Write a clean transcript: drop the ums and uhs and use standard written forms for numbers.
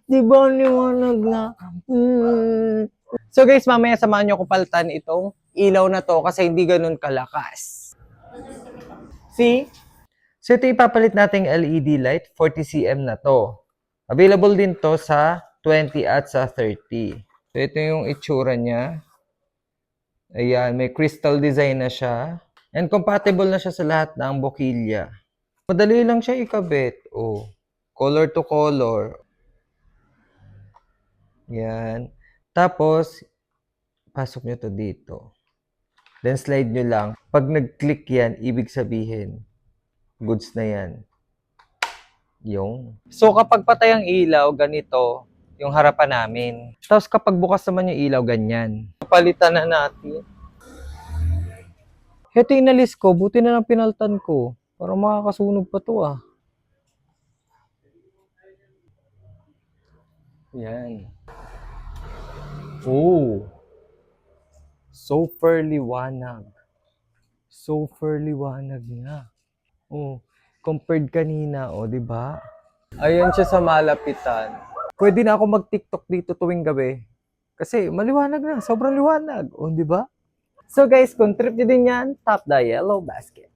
Di ba liwanag na? So guys, mamaya samahan nyo ko palitan itong ilaw na to kasi hindi ganun kalakas. See? So ito ipapalit nating LED light, 40 cm na to. Available din to sa 20 at sa 30. So ito yung itsura niya. Ayan, may crystal design na siya. And compatible na siya sa lahat ng bokilya. Madali lang siya ikabit. Oh, color to color. Yan. Tapos, pasok nyo to dito. Then slide nyo lang. Pag nag-click yan, ibig sabihin, goods na yan. Yung. So kapag patay ang ilaw, ganito yung harapan namin. Tapos kapag bukas naman yung ilaw, ganyan. Palitan na natin. Heto yung inalis ko, buti na lang pinaltan ko. Parang makakasunog pa to ah. Yan. Oh. Super liwanag. Super liwanag nga. Oh, compared kanina, oh, 'di ba? Ayan siya sa malapitan. Pwede na ako mag-TikTok dito tuwing gabi. Kasi maliwanag na, sobrang liwanag, oh, 'di ba? So guys, kung trip niyo din 'yan, tap the yellow basket.